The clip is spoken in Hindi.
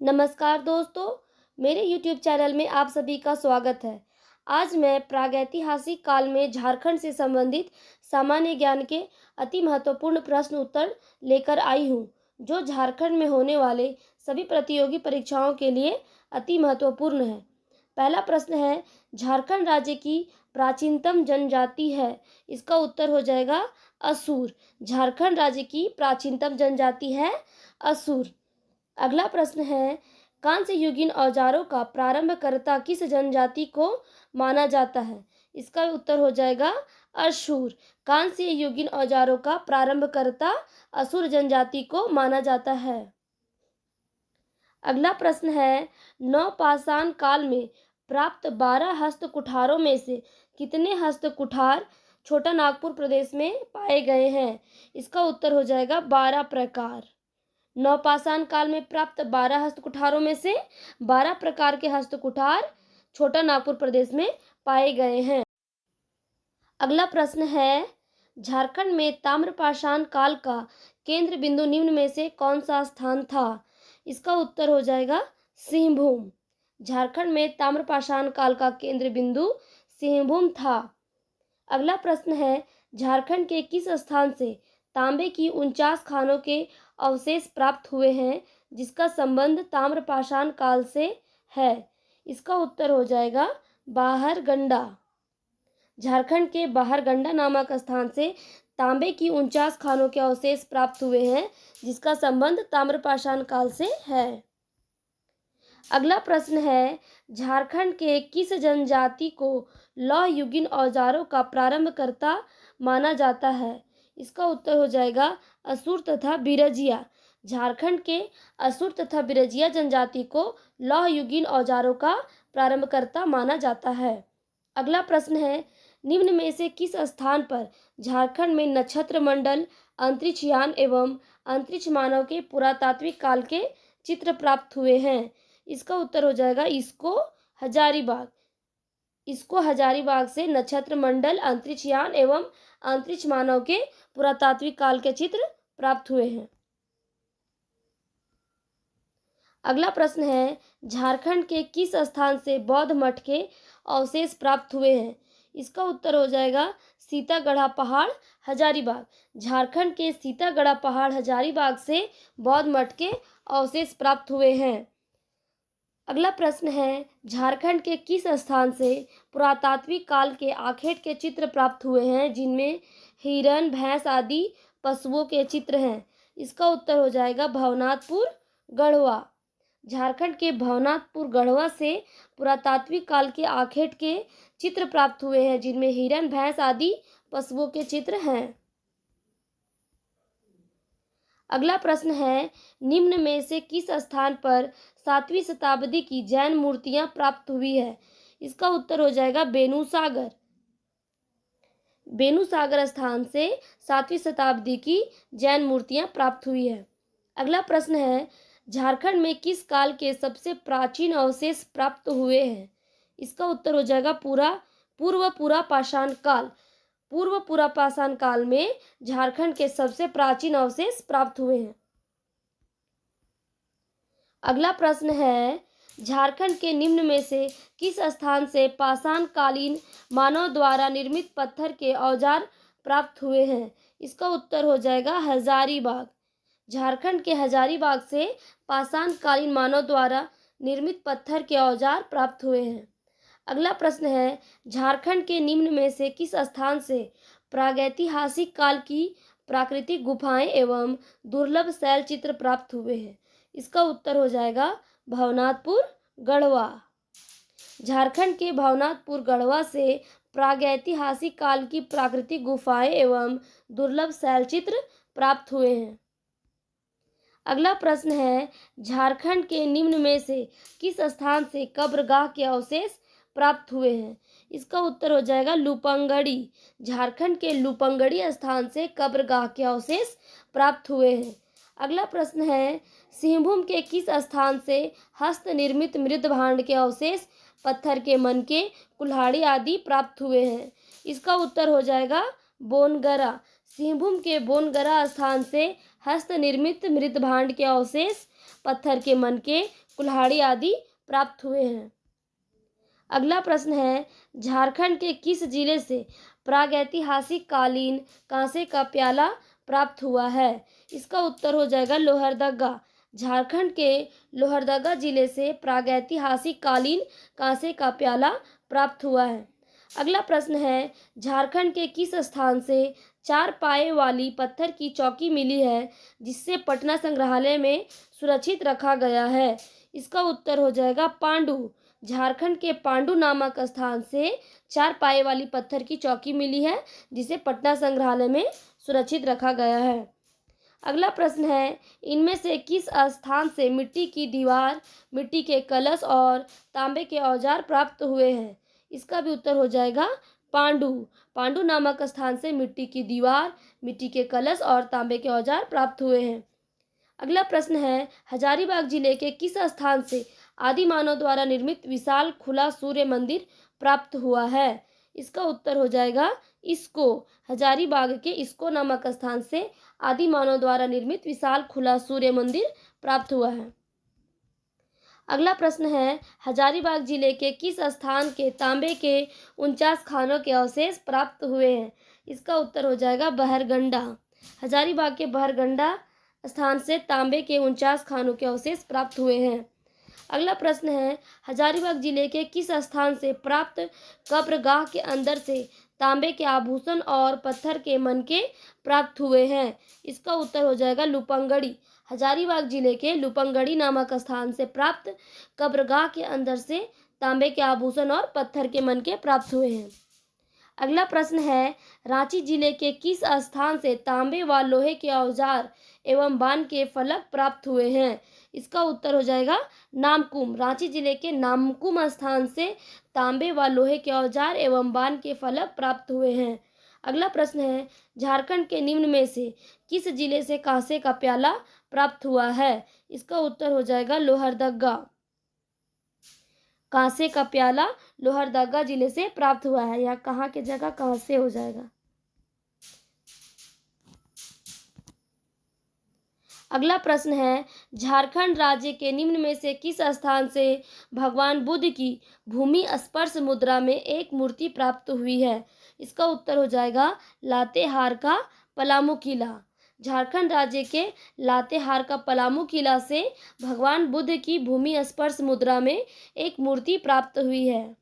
नमस्कार दोस्तों, मेरे YouTube चैनल में आप सभी का स्वागत है। आज मैं प्रागैतिहासिक काल में झारखंड से संबंधित सामान्य ज्ञान के अति महत्वपूर्ण प्रश्न उत्तर लेकर आई हूँ, जो झारखंड में होने वाले सभी प्रतियोगी परीक्षाओं के लिए अति महत्वपूर्ण है। पहला प्रश्न है, झारखंड राज्य की प्राचीनतम जनजाति है। इसका उत्तर हो जाएगा असुर। झारखंड राज्य की प्राचीनतम जनजाति है असुर। अगला प्रश्न है, कांस्य युगीन औजारों का प्रारंभकर्ता किस जनजाति को माना जाता है? इसका उत्तर हो जाएगा अशूर। कांस्य युगीन औजारों का प्रारंभकर्ता असुर जनजाति को माना जाता है। अगला प्रश्न है, नवपाषाण काल में प्राप्त 12 हस्त कुठारों में से कितने हस्त कुठार छोटा नागपुर प्रदेश में पाए गए हैं? इसका उत्तर हो जाएगा 12 प्रकार। नवपाषाण काल में प्राप्त 12 हस्त कुठारों में से 12 प्रकार के हस्त कुठार छोटा नागपुर प्रदेश में पाए गए हैं। अगला प्रश्न है, झारखंड में ताम्रपाषाण काल का केंद्र बिंदु निम्न में से कौन सा स्थान था? इसका उत्तर हो जाएगा सिंहभूम। झारखंड में ताम्रपाषाण काल का केंद्र बिंदु सिंहभूम था। अगला प्रश्न है, झारखंड के किस स्थान से तांबे की 49 खानों के अवशेष प्राप्त हुए हैं, जिसका संबंध ताम्रपाषाण काल से है? इसका उत्तर हो जाएगा बाहरगंडा। झारखंड के बाहरगंडा नामक स्थान से तांबे की 49 खानों के अवशेष प्राप्त हुए हैं, जिसका संबंध ताम्रपाषाण काल से है। अगला प्रश्न है, झारखंड के किस जनजाति को लौह युगीन औजारों का प्रारंभकर्ता माना जाता है? इसका उत्तर हो जाएगा असुर तथा बिरजिया। झारखंड के असुर तथा बिरजिया जनजाति को लौह युगीन औजारों का प्रारंभकर्ता माना जाता है। अगला प्रश्न है, निम्न में से किस स्थान पर झारखंड में नक्षत्र मंडल, अंतरिक्ष यान एवं अंतरिक्ष मानव के पुरातात्विक काल के चित्र प्राप्त हुए हैं? इसका उत्तर हो जाएगा इसको हजारीबाग। इसको हजारीबाग से नक्षत्र मंडल, अंतरिक्ष यान एवं अंतरिक्ष मानव के पुरातात्विक काल के चित्र प्राप्त हुए हैं। अगला प्रश्न है, झारखंड के किस स्थान से बौद्ध मठ के अवशेष प्राप्त हुए हैं? इसका उत्तर हो जाएगा सीतागढ़ा पहाड़ हजारीबाग। झारखंड के सीतागढ़ा पहाड़ हजारीबाग से बौद्ध मठ के अवशेष प्राप्त हुए हैं। अगला प्रश्न है, झारखंड के किस स्थान से पुरातात्विक काल के आखेट के चित्र प्राप्त हुए हैं, जिनमें हिरण, भैंस आदि पशुओं के चित्र हैं? इसका उत्तर हो जाएगा भवनाथपुर गढ़वा। झारखंड के भवनाथपुर गढ़वा से पुरातात्विक काल के आखेट के चित्र प्राप्त हुए हैं, जिनमें हिरण, भैंस आदि पशुओं के चित्र हैं। अगला प्रश्न है, निम्न में से किस स्थान पर 7वीं शताब्दी की जैन मूर्तियां प्राप्त हुई है? इसका उत्तर हो जाएगा बेनुसागर। बेनुसागर स्थान से 7वीं शताब्दी की जैन मूर्तियां प्राप्त हुई है। अगला प्रश्न है, झारखंड में किस काल के सबसे प्राचीन अवशेष प्राप्त हुए हैं? इसका उत्तर हो जाएगा पूर्व पुरापाषाण काल। पूर्व पुरापाषाण काल में झारखंड के सबसे प्राचीन अवशेष प्राप्त हुए हैं। अगला प्रश्न है, झारखंड के निम्न में से किस स्थान से पाषाण कालीन मानव द्वारा निर्मित पत्थर के औजार प्राप्त हुए हैं? इसका उत्तर हो जाएगा हजारीबाग। झारखंड के हजारीबाग से पाषाण कालीन मानव द्वारा निर्मित पत्थर के औजार प्राप्त हुए हैं। अगला प्रश्न है, झारखंड के निम्न में से किस स्थान से प्रागैतिहासिक काल की प्राकृतिक गुफाएं एवं दुर्लभ शैल चित्र प्राप्त हुए हैं? इसका उत्तर हो जाएगा भवनाथपुर गढ़वा। झारखंड के भवनाथपुर गढ़वा से प्रागैतिहासिक काल की प्राकृतिक गुफाएं एवं दुर्लभ शैल चित्र प्राप्त हुए हैं। अगला प्रश्न है, झारखंड के निम्न में से किस स्थान से कब्रगाह के अवशेष प्राप्त हुए हैं? इसका उत्तर हो जाएगा लुपंगड़ी। झारखंड के लुपंगड़ी स्थान से कब्रगाह के अवशेष प्राप्त हुए हैं। अगला प्रश्न है, सिंहभूम के किस स्थान से हस्त निर्मित मृद भांड के अवशेष, पत्थर के मनके, कुल्हाड़ी आदि प्राप्त हुए हैं? इसका उत्तर हो जाएगा बोनगरा। सिंहभूम के बोनगरा स्थान से हस्त निर्मित मृद भांड के अवशेष, पत्थर के मनके, कुल्हाड़ी आदि प्राप्त हुए हैं। अगला प्रश्न है, झारखंड के किस जिले से प्रागैतिहासिक कालीन कांसे का प्याला प्राप्त हुआ है? इसका उत्तर हो जाएगा लोहरदगा। झारखंड के लोहरदगा जिले से प्रागैतिहासिक कालीन कांसे का प्याला प्राप्त हुआ है। अगला प्रश्न है, झारखंड के किस स्थान से 4 पाए वाली पत्थर की चौकी मिली है जिससे पटना संग्रहालय में सुरक्षित रखा गया है? इसका उत्तर हो जाएगा पांडु। झारखंड के पांडु नामक स्थान से 4 पाए वाली पत्थर की चौकी मिली है जिसे पटना संग्रहालय में सुरक्षित रखा गया है। अगला प्रश्न है, इनमें से किस स्थान से मिट्टी की दीवार, मिट्टी के कलश और तांबे के औजार प्राप्त हुए हैं? इसका भी उत्तर हो जाएगा पांडु। पांडु नामक स्थान से मिट्टी की दीवार, मिट्टी के कलश और तांबे के औजार प्राप्त हुए हैं। अगला प्रश्न है, हजारीबाग जिले के किस स्थान से आदि मानव द्वारा निर्मित विशाल खुला सूर्य मंदिर प्राप्त हुआ है? इसका उत्तर हो जाएगा इसको। हजारीबाग के इसको नामक स्थान से आदि मानव द्वारा निर्मित विशाल खुला सूर्य मंदिर प्राप्त हुआ है। अगला प्रश्न है, हजारीबाग जिले के किस स्थान के तांबे के 49 खानों के अवशेष प्राप्त हुए हैं? इसका उत्तर हो जाएगा बहरगंडा। हजारीबाग के बहरगंडा स्थान से तांबे के 49 खानों के अवशेष प्राप्त हुए हैं। अगला प्रश्न है, हजारीबाग जिले के किस स्थान से प्राप्त कब्रगाह के अंदर से तांबे के आभूषण और पत्थर के मनके प्राप्त हुए हैं? इसका उत्तर हो जाएगा लुपंगड़ी। हजारीबाग जिले के लुपंगड़ी नामक स्थान से प्राप्त कब्रगाह के अंदर से तांबे के आभूषण और पत्थर के मनके प्राप्त हुए हैं। अगला प्रश्न है, रांची जिले के किस स्थान से तांबे व लोहे के औजार एवं बाण के फलक प्राप्त हुए हैं? इसका उत्तर हो जाएगा नामकुम। रांची जिले के नामकुम स्थान से तांबे व लोहे के औजार एवं बाण के फलक प्राप्त हुए हैं। अगला प्रश्न है, झारखंड के निम्न में से किस जिले से कांसे का प्याला प्राप्त हुआ है? इसका उत्तर हो जाएगा लोहरदगा। कांसे का प्याला लोहरदगा जिले से प्राप्त हुआ है। यहाँ कहाँ की जगह कहाँ से हो जाएगा। अगला प्रश्न है, झारखंड राज्य के निम्न में से किस स्थान से भगवान बुद्ध की भूमि स्पर्श मुद्रा में एक मूर्ति प्राप्त हुई है? इसका उत्तर हो जाएगा लातेहार का पलामू किला। झारखंड राज्य के लातेहार का पलामू किला से भगवान बुद्ध की भूमि स्पर्श मुद्रा में एक मूर्ति प्राप्त हुई है।